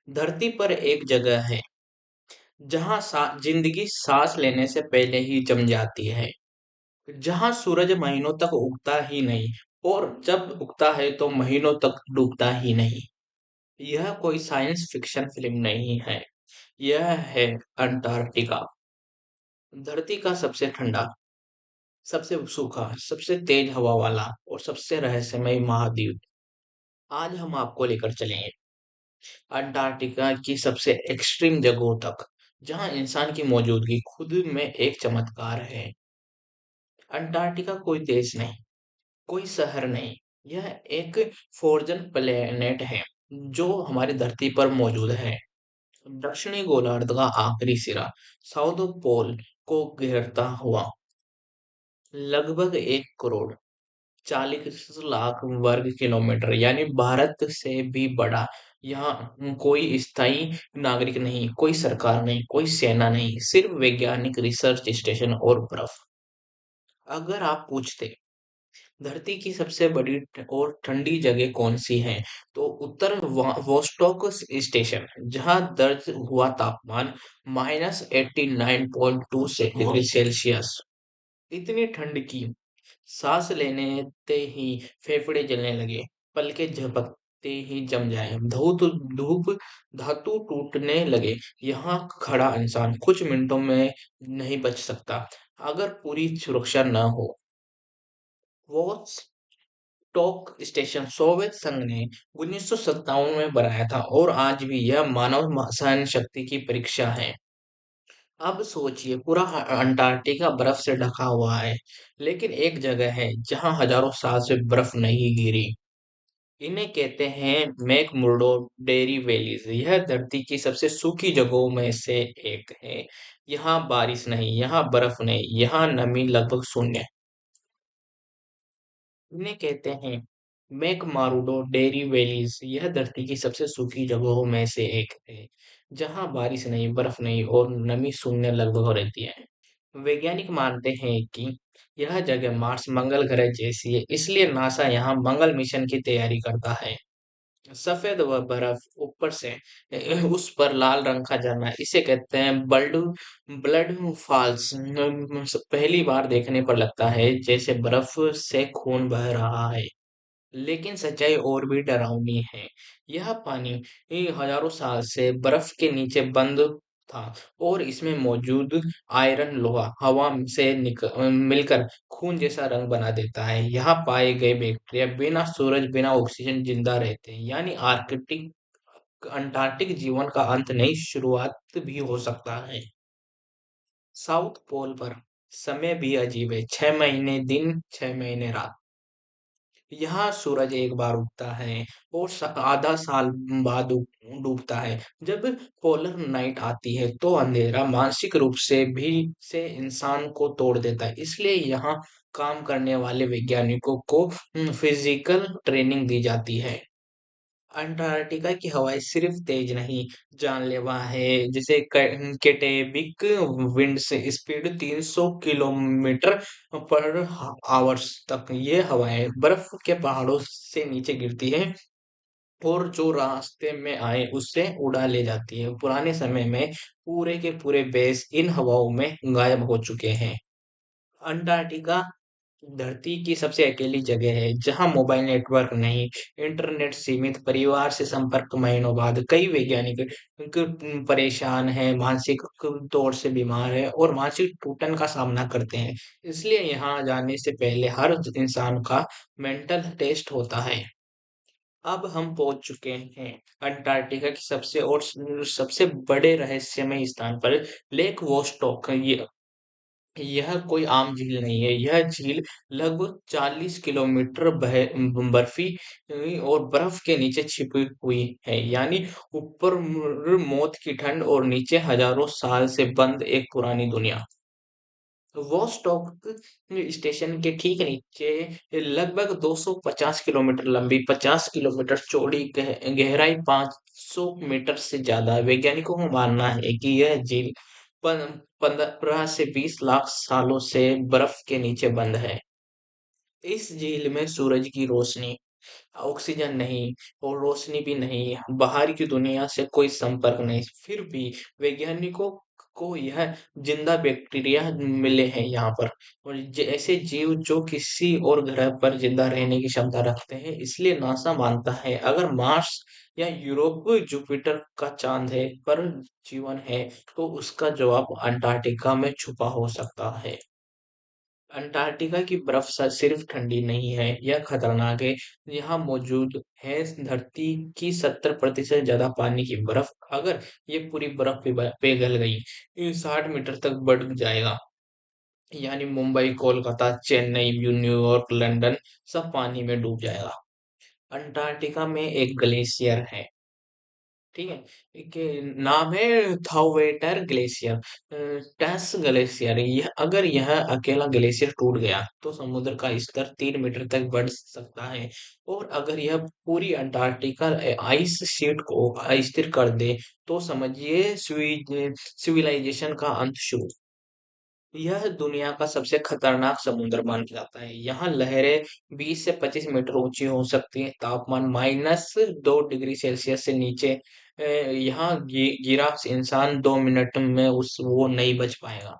धरती पर एक जगह है जहां जिंदगी सांस लेने से पहले ही जम जाती है, जहां सूरज महीनों तक उगता ही नहीं और जब उगता है तो महीनों तक डूबता ही नहीं। यह कोई साइंस फिक्शन फिल्म नहीं है, यह है अंटार्कटिका। धरती का सबसे ठंडा, सबसे सूखा, सबसे तेज हवा वाला और सबसे रहस्यमय महाद्वीप। आज हम आपको लेकर चलेंगे अंटार्कटिका की सबसे एक्सट्रीम जगहों तक, जहां इंसान की मौजूदगी खुद में एक चमत्कार है। अंटार्कटिका कोई देश नहीं, कोई शहर नहीं, यह एक फ्रोजन प्लेनेट है जो हमारी धरती पर मौजूद है। दक्षिणी गोलार्ध का आखिरी सिरा साउथ पोल को घेरता हुआ लगभग 1 करोड़ 40 लाख वर्ग किलोमीटर यानी भारत से भी बड़ा। यहाँ कोई स्थायी नागरिक नहीं, कोई सरकार नहीं, कोई सेना नहीं, सिर्फ वैज्ञानिक रिसर्च स्टेशन और बर्फ। अगर आप पूछते धरती की सबसे बड़ी और ठंडी जगह कौन सी है, तो उत्तर वोस्टोक स्टेशन, जहां दर्ज हुआ तापमान -89.2 डिग्री सेल्सियस। इतनी ठंड की सांस लेते ही फेफड़े जलने लगे, पलके झपकते ही जम जाए, धूप धूप धातु टूटने लगे। यहाँ खड़ा इंसान कुछ मिनटों में नहीं बच सकता अगर पूरी सुरक्षा न हो। वो टॉक स्टेशन सोवियत संघ ने 1957 में बनाया था और आज भी यह मानव सहन शक्ति की परीक्षा है। अब सोचिए पूरा अंटार्कटिका बर्फ से ढका हुआ है, लेकिन एक जगह है जहां हजारों साल से बर्फ नहीं गिरी। इन्हें कहते हैं मैकमुर्डो डेयरी वैलीज। यह धरती की सबसे सूखी जगहों में से एक है। यहाँ बारिश नहीं, यहाँ बर्फ नहीं, यहाँ नमी लगभग शून्य। इन्हें कहते हैं मैकमारुडो डेयरी वैलीज। यह धरती की सबसे सूखी जगहों में से एक है, जहाँ बारिश नहीं, बर्फ नहीं और नमी शून्य लगभग रहती है। वैज्ञानिक मानते हैं कि यह जगह मार्स मंगल ग्रह जैसी है, इसलिए नासा यहाँ मंगल मिशन की तैयारी करता है। सफेद व बर्फ ऊपर से उस पर लाल रंग का झरना, इसे कहते हैं ब्लड ब्लड फॉल्स। पहली बार देखने पर लगता है जैसे बर्फ से खून बह रहा है, लेकिन सच्चाई और भी डरावनी है। यह पानी हजारों साल से बर्फ के नीचे बंद था और इसमें मौजूद आयरन लोहा हवा से मिलकर खून जैसा रंग बना देता है। यहाँ पाए गए बैक्टीरिया बिना सूरज बिना ऑक्सीजन जिंदा रहते हैं, यानी अंटार्कटिक जीवन का अंत नहीं, शुरुआत भी हो सकता है। साउथ पोल पर समय भी अजीब है, 6 महीने दिन 6 महीने रात। यहाँ सूरज एक बार उगता है और आधा साल बाद डूबता है। जब पोलर नाइट आती है तो अंधेरा मानसिक रूप से भी से इंसान को तोड़ देता है। इसलिए यहाँ काम करने वाले वैज्ञानिकों को फिजिकल ट्रेनिंग दी जाती है। अंटार्कटिका की हवाएं सिर्फ तेज नहीं, जानलेवा है। जैसे केटेबिक विंड से स्पीड 300 किलोमीटर पर आवर्स तक ये हवाएं बर्फ के पहाड़ों से नीचे गिरती है और जो रास्ते में आए उससे उड़ा ले जाती है। पुराने समय में पूरे के पूरे बेस इन हवाओं में गायब हो चुके हैं। अंटार्कटिका धरती की सबसे अकेली जगह है जहां मोबाइल नेटवर्क नहीं, इंटरनेट सीमित, परिवार से संपर्क महीनों बाद। कई वैज्ञानिक परेशान हैं, मानसिक तौर से बीमार है और मानसिक टूटन का सामना करते हैं। इसलिए यहाँ जाने से पहले हर इंसान का मेंटल टेस्ट होता है। अब हम पहुंच चुके हैं अंटार्कटिका की सबसे बड़े रहस्यमय स्थान पर, लेक वोस्टॉक। यह कोई आम झील नहीं है। यह झील लगभग 40 किलोमीटर बर्फी और बर्फ के नीचे छिपी हुई है, यानी ऊपर मौत की ठंड और नीचे हजारों साल से बंद एक पुरानी दुनिया। वोस्टॉक स्टेशन के ठीक नीचे लगभग 250 किलोमीटर लंबी, 50 किलोमीटर चौड़ी, गहराई 500 मीटर से ज्यादा। वैज्ञानिकों का मानना है कि यह झील 15 से 20 लाख सालों से बर्फ के नीचे बंद है। इस झील में सूरज की रोशनी ऑक्सीजन नहीं और रोशनी भी नहीं, बाहर की दुनिया से कोई संपर्क नहीं। फिर भी वैज्ञानिकों को यह जिंदा बैक्टीरिया मिले हैं यहाँ पर, और ऐसे जीव जो किसी और ग्रह पर जिंदा रहने की क्षमता रखते हैं। इसलिए नासा मानता है अगर मार्स या यूरोप जुपिटर का चांद है पर जीवन है, तो उसका जवाब अंटार्कटिका में छुपा हो सकता है। अंटार्कटिका की बर्फ सिर्फ ठंडी नहीं है, यह खतरनाक है। यहाँ मौजूद है धरती की 70% ज्यादा पानी की बर्फ। अगर ये पूरी बर्फ पिघल गई, ये 60 मीटर तक बढ़ जाएगा। यानी मुंबई, कोलकाता, चेन्नई, न्यूयॉर्क, लंदन सब पानी में डूब जाएगा। अंटार्कटिका में एक ग्लेशियर है, ठीक है, के नाम है थाउवेटर ग्लेशियर, टैस ग्लेशियर। यह अगर यह अकेला ग्लेशियर टूट गया तो समुद्र का स्तर 3 मीटर तक बढ़ सकता है। और अगर यह पूरी अंटार्कटिका आइस शीट को अस्थिर कर दे, तो समझिए सिविलाइजेशन का अंत शुरू। यह दुनिया का सबसे खतरनाक समुद्र माना जाता है। यहाँ लहरें 20 से 25 मीटर ऊंची हो सकती हैं। तापमान -2 डिग्री सेल्सियस से नीचे यहाँ गिरा इंसान 2 मिनट में उस वो नहीं बच पाएगा।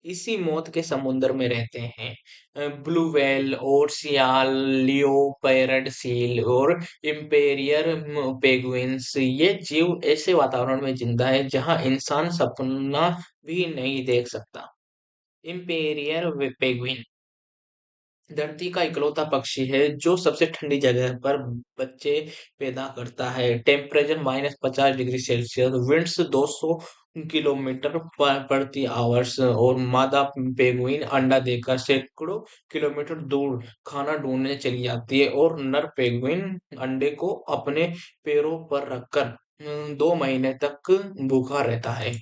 इसी मौत के समुद्र में रहते हैं ब्लू व्हेल और सियाल, लियोपार्ड सील और इम्पेरियर पेंगुइन्स। ये जीव ऐसे वातावरण में जिंदा है जहां इंसान सपना भी नहीं देख सकता। इम्पेरियर पेंगुइन धरती का इकलौता पक्षी है जो सबसे ठंडी जगह पर बच्चे पैदा करता है। Temperature -50 degree Celsius, winds 200 kilometre प्रति आवर्स, और मादा पेंगुइन अंडा देकर सैकड़ों किलोमीटर दूर खाना ढूंढने चली जाती है, और नर पेंगुइन अंडे को अपने पैरों पर रखकर 2 महीने तक भूखा रहता है।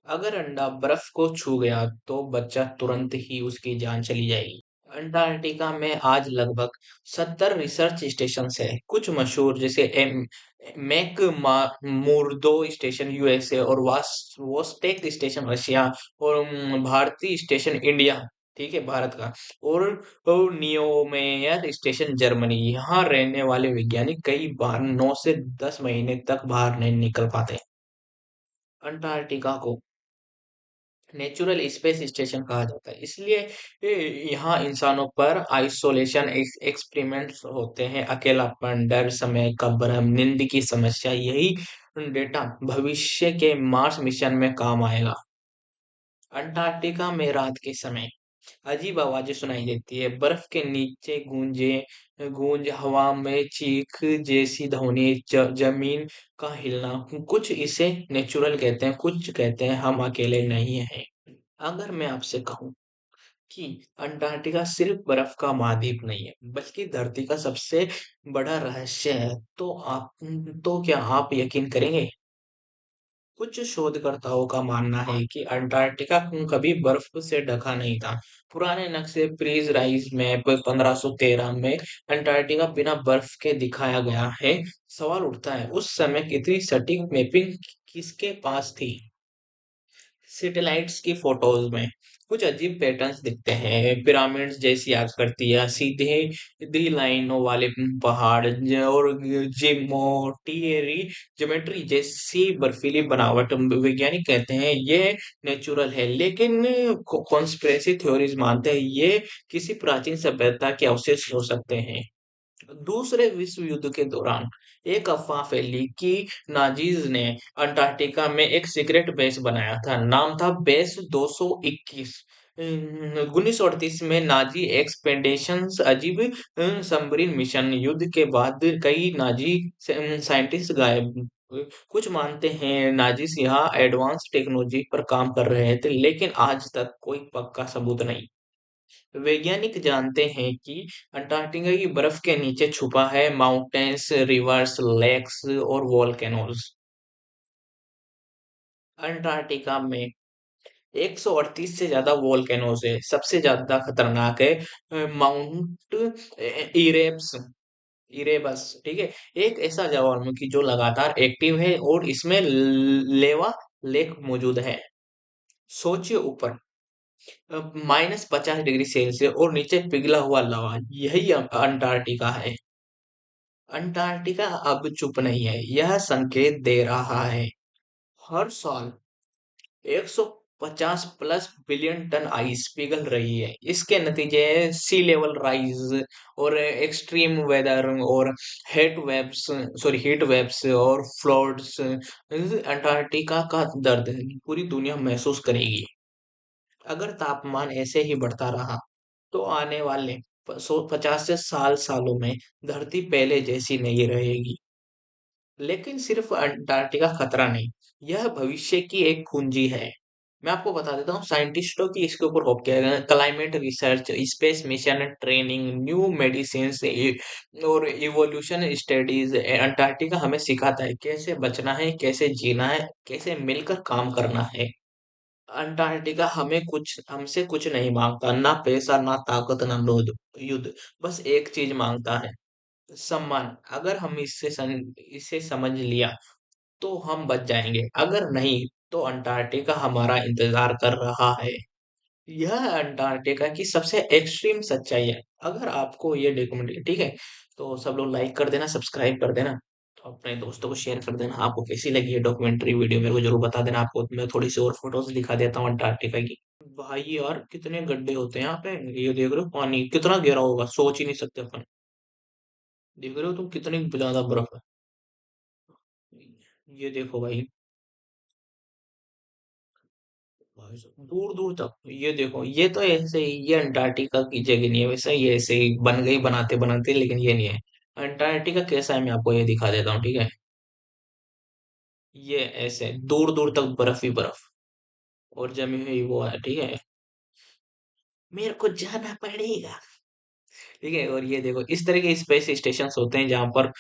अगर अंडा बर्फ को छू गया तो बच्चा तुरंत ही उसकी जान चली जाएगी। अंटार्कटिका में आज लगभग 70 रिसर्च स्टेशन है। कुछ मशहूर जैसे मैक मुर्दो स्टेशन यूएसए, और वोस्टेक स्टेशन रशिया, और भारती स्टेशन इंडिया, ठीक है, भारत का, और नियोमेयर स्टेशन जर्मनी। यहाँ रहने वाले वैज्ञानिक कई बार 9 से 10 महीने तक बाहर नहीं निकल पाते। अंटार्कटिका को नेचुरल स्पेस स्टेशन कहा जाता है, इसलिए यहाँ इंसानों पर आइसोलेशन एक्सपेरिमेंट्स होते हैं। अकेलापन, डर, समय का भ्रम, नींद की समस्या, यही डेटा भविष्य के मार्स मिशन में काम आएगा। अंटार्कटिका में रात के समय अजीब आवाजें सुनाई देती है। बर्फ के नीचे गूंज, हवा में चीख जैसी ध्वनि, जमीन का हिलना। कुछ इसे नेचुरल कहते हैं, कुछ कहते हैं हम अकेले नहीं हैं। अगर मैं आपसे कहूँ कि अंटार्कटिका सिर्फ बर्फ का महाद्वीप नहीं है, बल्कि धरती का सबसे बड़ा रहस्य है, तो क्या आप यकीन करेंगे? कुछ शोधकर्ताओं का मानना है कि अंटार्कटिका कभी बर्फ से ढका नहीं था। पुराने नक्शे फ्रीज राइज मैप 1513 में अंटार्कटिका बिना बर्फ के दिखाया गया है। सवाल उठता है, उस समय कितनी सटीक मैपिंग किसके पास थी? सैटेलाइट्स की फोटोज में कुछ अजीब पैटर्न्स दिखते हैं, पिरामिड्स जैसी आकृतियां, सीधे दी लाइनों वाले पहाड़, और जियोमेट्री ज्योमेट्री जैसी बर्फीली बनावट। वैज्ञानिक कहते हैं ये नेचुरल है, लेकिन कॉन्स्पिरेसी थ्योरीज मानते हैं ये किसी प्राचीन सभ्यता के अवशेष हो सकते हैं। दूसरे विश्व युद्ध के दौरान एक अफवाह फैली कि नाजीज ने अंटार्कटिका में एक सीक्रेट बेस बनाया था। नाम था बेस 221। 1938 में नाजी एक्सपेडिशंस, अजीब सबमरीन मिशन। युद्ध के बाद कई नाजी साइंटिस्ट गायब। कुछ मानते हैं नाजिस यहाँ एडवांस टेक्नोलॉजी पर काम कर रहे थे, लेकिन आज तक कोई पक्का सबूत नहीं। वैज्ञानिक जानते हैं कि अंटार्कटिका की बर्फ के नीचे छुपा है माउंटेन्स, रिवर्स, लेक्स और वोल्केनोज। अंटार्कटिका में 138 से ज्यादा वोल्केनोज है। सबसे ज्यादा खतरनाक है माउंट इरेब्स, इरेबस, ठीक है, एक ऐसा ज्वालामुखी जो लगातार एक्टिव है, और इसमें लेवा लेक मौजूद है। सोचिए ऊपर -50 डिग्री सेल्सियस और नीचे पिघला हुआ लावा, यही अंटार्कटिका है। अंटार्कटिका अब चुप नहीं है, यह संकेत दे रहा है। हर साल 150 प्लस बिलियन टन आइस पिघल रही है। इसके नतीजे सी लेवल राइज और एक्सट्रीम वेदर और हीट वेव्स और फ्लड्स। अंटार्कटिका का दर्द पूरी दुनिया महसूस करेगी। अगर तापमान ऐसे ही बढ़ता रहा तो आने वाले 50 से सालों में धरती पहले जैसी नहीं रहेगी। लेकिन सिर्फ अंटार्कटिका खतरा नहीं, यह भविष्य की एक कुंजी है। मैं आपको बता देता हूँ साइंटिस्टों की इसके ऊपर होप किया गया है। Climate research, space mission training, new medicine और इवोल्यूशन स्टडीज। अंटार्कटिका हमें सिखाता है कैसे बचना है, कैसे जीना है, कैसे मिलकर काम करना है। अंटार्कटिका हमसे कुछ नहीं मांगता, ना पैसा, ना ताकत, ना युद्ध। बस एक चीज मांगता है, सम्मान। अगर हम इसे समझ लिया तो हम बच जाएंगे, अगर नहीं तो अंटार्कटिका हमारा इंतजार कर रहा है। यह अंटार्कटिका की सबसे एक्सट्रीम सच्चाई है। अगर आपको ये डॉक्यूमेंट्री ठीक है, तो सब लोग लाइक कर देना, सब्सक्राइब कर देना, तो अपने दोस्तों को शेयर कर देना। आपको कैसी लगी ये डॉक्यूमेंट्री वीडियो मेरे को जरूर बता देना। आपको मैं थोड़ी सी और फोटोज दिखा देता हूँ अंटार्कटिका की। भाई यार कितने गड्ढे होते हैं यहाँ पे, ये देख रहे हो पानी कितना गहरा होगा, सोच ही नहीं सकते अपन। देख रहे हो तुम कितनी ज्यादा बर्फ है। ये देखो भाई, दूर दूर तक ये देखो, ये तो ऐसे ही, ये अंटार्कटिका की जगह नहीं है वैसे, ये ऐसे ही बन गई बनाते बनाते, लेकिन ये नहीं है। अंटार्कटिका कैसा है मैं आपको ये दिखा देता हूँ, ठीक है। ये ऐसे दूर दूर तक बर्फ ही बर्फ और जमी हुई वो है, ठीक है। मेरे को जाना पड़ेगा, ठीक है। और ये देखो इस तरह के स्पेस स्टेशन होते हैं जहां पर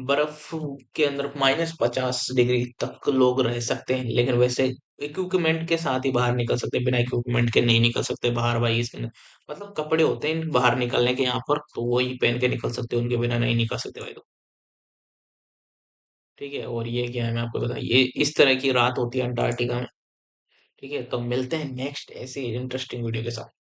बर्फ के अंदर -50 डिग्री तक लोग रह सकते हैं, लेकिन वैसे इक्विपमेंट के साथ ही बाहर निकल सकते हैं, बिना इक्विपमेंट के नहीं निकल सकते बाहर भाई। इसके अंदर मतलब कपड़े होते हैं बाहर निकलने के यहाँ पर, तो वही पहन के निकल सकते हैं, उनके बिना नहीं निकल सकते भाई। तो ठीक है, और ये क्या है मैं आपको बता, ये इस तरह की रात होती है अंटार्कटिका में। ठीक है, तो मिलते हैं नेक्स्ट ऐसी इंटरेस्टिंग वीडियो के साथ।